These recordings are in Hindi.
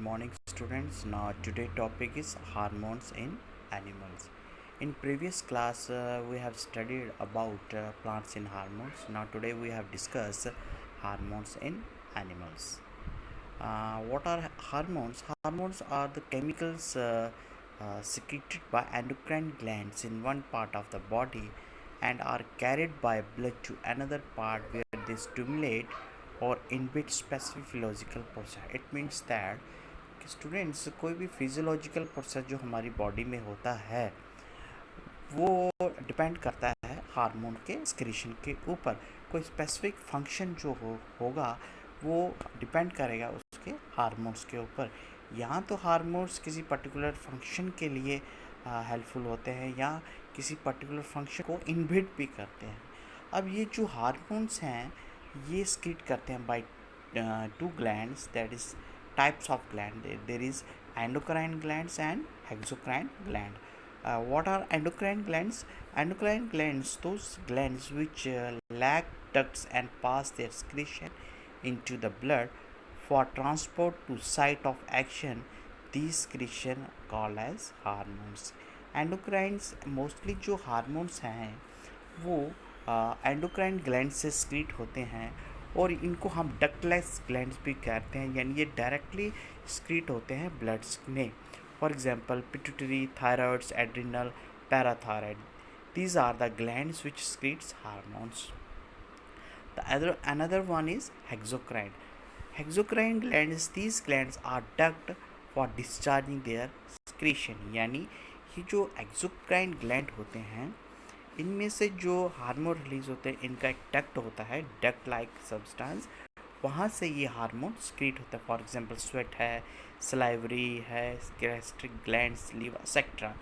morning students. Now today topic is hormones in animals. In previous class we have studied about plants in hormones. Now today we have discussed hormones in animals. What are hormones? Hormones are the chemicals secreted by endocrine glands in one part of the body and are carried by blood to another part where they stimulate or inhibit specific physiological process. It means that students कोई भी फिजियोलॉजिकल प्रोसेस जो हमारी बॉडी में होता है वो डिपेंड करता है हार्मोन के एक्सक्रीशन के ऊपर. कोई स्पेसिफिक फंक्शन जो होगा वो डिपेंड करेगा उसके हार्मोन्स के ऊपर. यहाँ तो हार्मोन्स किसी पर्टिकुलर फंक्शन के लिए हेल्पफुल होते हैं या किसी पर्टिकुलर फंक्शन को इनहिबिट भी करते हैं. अब ये जो हार्मोन्स हैं ये स्क्रीट करते हैं by two glands, that is types of gland. There is endocrine glands and exocrine gland. What are endocrine glands? Endocrine glands, those glands which lack ducts and pass their secretion into the blood for transport to site of action. These secretion called as hormones. Endocrines mostly जो हार्मोन्स हैं वो एंडोक्राइन ग्लैंड से स्क्रीट होते हैं और इनको हम डक्टलेस ग्लैंड्स भी कहते हैं, यानी ये डायरेक्टली स्क्रीट होते हैं ब्लड्स में. For example pituitary, thyroids, adrenal, parathyroid, these are the glands which secretes hormones. The another one is exocrine. Exocrine glands, these glands are duct for discharging their secretion. यानी ये जो exocrine gland होते हैं इनमें से जो हार्मोन रिलीज होते हैं इनका एक डक्ट होता है, डक्ट लाइक सब्सटेंस, वहाँ से ये हार्मोन स्क्रीट होता है. फॉर एग्जांपल स्वेट है, सलाइवरी है, गैस्ट्रिक ग्लैंड्स, लीवर एक्सेट्रा.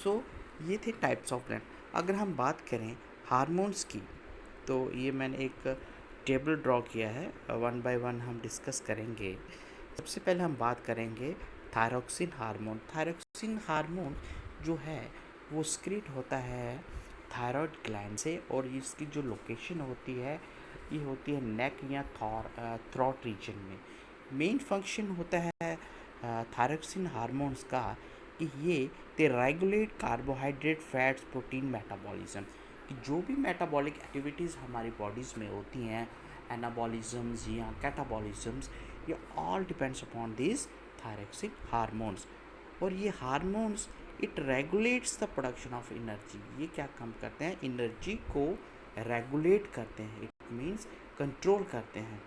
सो ये थे टाइप्स ऑफ ग्लैंड. अगर हम बात करें हार्मोन्स की तो ये मैंने एक टेबल ड्रॉ किया है, वन बाय वन हम डिस्कस करेंगे. सबसे पहले हम बात करेंगे थायरोक्सिन हार्मोन. थायरोक्सिन हार्मोन जो है वो स्क्रीट होता है थायराइड ग्लैंड से और इसकी जो लोकेशन होती है ये होती है नेक या थ्रॉट रीजन में. मेन फंक्शन होता है थायरोक्सिन हार्मोन्स का कि ये they regulate carbohydrate, fats, protein metabolism. कि जो भी मेटाबॉलिक एक्टिविटीज़ हमारी बॉडीज़ में होती हैं, एनाबॉलिज्म्स या कैटाबॉलिज्म्स, ये all depends upon this thyroxine hormones. और ये hormones it regulates the production of energy. ये क्या काम करते हैं? एनर्जी को रेगुलेट करते हैं, इट मीन्स कंट्रोल करते हैं.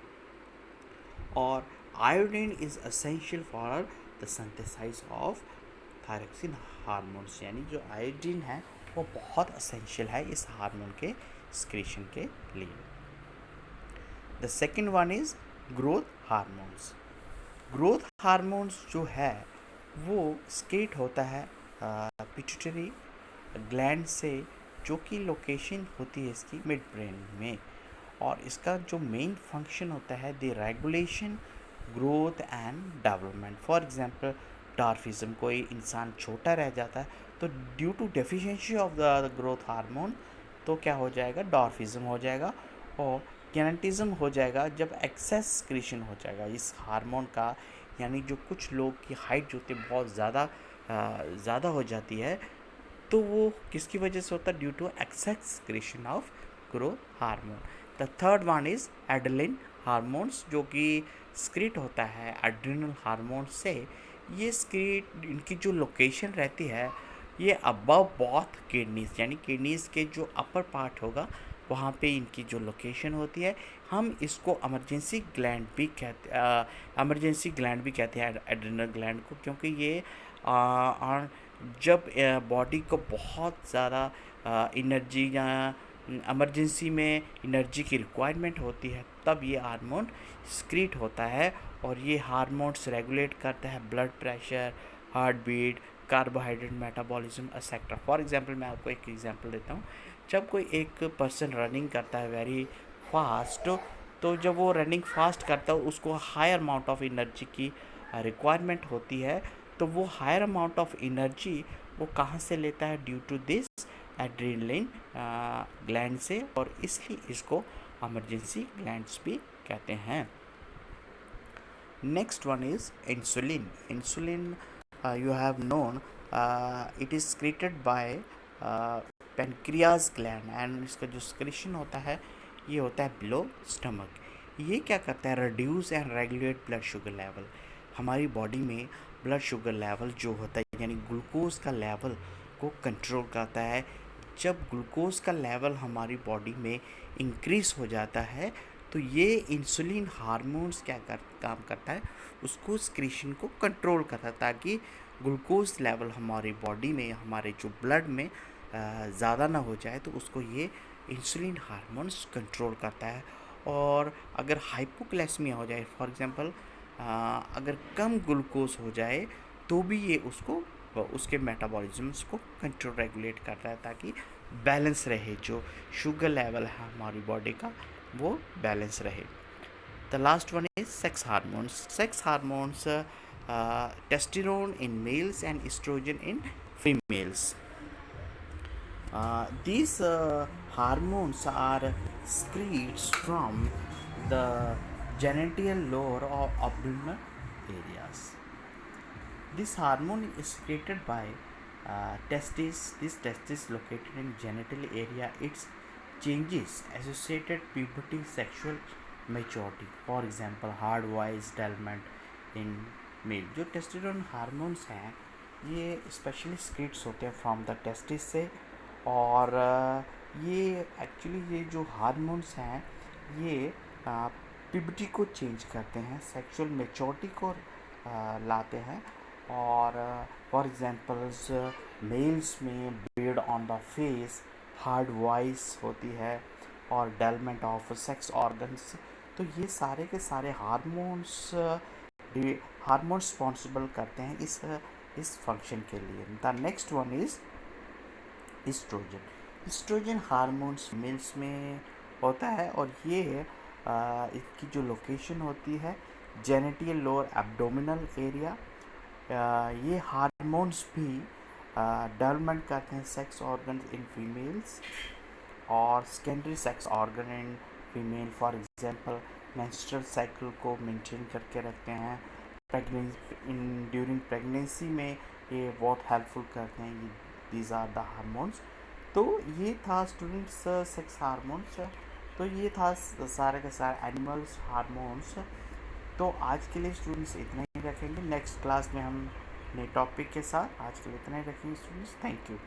और iodine is essential for the synthesize of thyroxine hormones. यानी जो आयोडीन है वो बहुत असेंशियल है इस हार्मोन के सक्रीशन के लिए. The second one is growth hormones. Growth hormones जो है वो स्क्रीट होता है पिट्यूटरी ग्लैंड से, जो कि लोकेशन होती है इसकी मिड ब्रेन में. और इसका जो मेन फंक्शन होता है the regulation growth and development. For example dwarfism, कोई इंसान छोटा रह जाता है तो due to deficiency of the growth hormone तो क्या हो जाएगा? डॉर्फिज्म हो जाएगा और कैनेटिज्म हो जाएगा जब एक्सेस सक्रीशन हो जाएगा इस हार्मोन का. यानी जो कुछ लोग की हाइट जो होती है बहुत ज़्यादा हो जाती है तो वो किसकी वजह से होता है? Due to excess secretion of growth hormone. The third one is adrenaline hormones, जो कि स्क्रीट होता है एड्रिनल हार्मोन से. ये स्क्रीट इनकी जो लोकेशन रहती है ये अबव बोथ किडनीज, यानी किडनीज के जो अपर पार्ट होगा वहाँ पे इनकी जो लोकेशन होती है. हम इसको इमरजेंसी ग्लैंड भी कहते हैं एड्रिनल ग्लैंड को, क्योंकि ये जब बॉडी को बहुत ज़्यादा एनर्जी या इमरजेंसी में एनर्जी की रिक्वायरमेंट होती है तब ये हार्मोन स्क्रीट होता है. और ये हार्मोन्स रेगुलेट करता है blood pressure, heart beat, carbohydrate metabolism etcetera. For example मैं आपको एक एग्जांपल देता हूँ. जब कोई एक पर्सन रनिंग करता है वेरी फास्ट, तो जब वो रनिंग फास्ट करता है उसको हायर अमाउंट ऑफ एनर्जी की रिक्वायरमेंट होती है. तो वो हायर अमाउंट ऑफ एनर्जी वो कहाँ से लेता है? Due to this adrenaline gland से, और इसलिए इसको इमरजेंसी ग्लैंड्स भी कहते हैं. Next one is insulin. Insulin, you have known, it is secreted by pancreas gland, and इसका जो secretion होता है ये होता है below stomach. ये क्या करता है, reduce and regulate blood sugar level. हमारी बॉडी में ब्लड शुगर लेवल जो होता है यानी ग्लूकोज का लेवल को कंट्रोल करता है. जब ग्लूकोज का लेवल हमारी बॉडी में इंक्रीज हो जाता है तो ये इंसुलिन हार्मोन्स काम करता है, उसको स्क्रीशन को कंट्रोल करता है ताकि ग्लूकोज लेवल हमारी बॉडी में, हमारे जो ब्लड में ज़्यादा ना हो जाए, तो उसको ये इंसुलिन हार्मोन्स कंट्रोल करता है. और अगर हाइपोग्लाइसेमिया हो जाए, फॉर एग्जांपल अगर कम ग्लूकोज हो जाए तो भी ये उसको उसके मेटाबॉलिज्म्स को कंट्रोल रेगुलेट करता है ताकि बैलेंस रहे, जो शुगर लेवल है हमारी बॉडी का वो बैलेंस रहे. The last one is sex hormones. Sex hormones, testosterone in males and estrogen in females. These hormones are secreted from the genital lower or abdominal areas. This hormone is secreted by testes. This testis located in genital area. Its changes associated puberty, sexual maturity. For example, hard voice, development in male. जो टेस्टोस्टेरोन हार्मोन्स हैं ये स्पेशली secretes होते हैं फ्रॉम द टेस्टिस से. और ये एक्चुअली ये जो हार्मोन्स हैं ये प्यूबर्टी को चेंज करते हैं, सेक्सुअल मेच्योरिटी को लाते हैं. और फॉर एग्जांपल्स मेल्स में beard on the face, hard voice होती है और डेवलपमेंट ऑफ सेक्स ऑर्गन्स. तो ये सारे के सारे हार्मोन्स रिस्पॉन्सिबल करते हैं इस फंक्शन के लिए. The next one is estrogen. Estrogen hormones males में होता है और ये इसकी जो लोकेशन होती है जेनिटल लोअर एब्डोमिनल एरिया. ये हार्मोन्स भी डेवलपमेंट करते हैं सेक्स ऑर्गन इन फीमेल्स और secondary sex organ in female. For example menstrual cycle को मेंटेन करके रखते हैं. ड्यूरिंग प्रेगनेंसी में ये बहुत हेल्पफुल करते हैं. These are the hormones. तो ये था स्टूडेंट्स सेक्स हार्मोन्स. तो ये था सारे के सारे एनिमल्स हार्मोन्स. तो आज के लिए स्टूडेंट्स इतना ही रखेंगे. नेक्स्ट क्लास में हम नए टॉपिक के साथ. आज के लिए इतना ही रखेंगे स्टूडेंट्स. Thank you.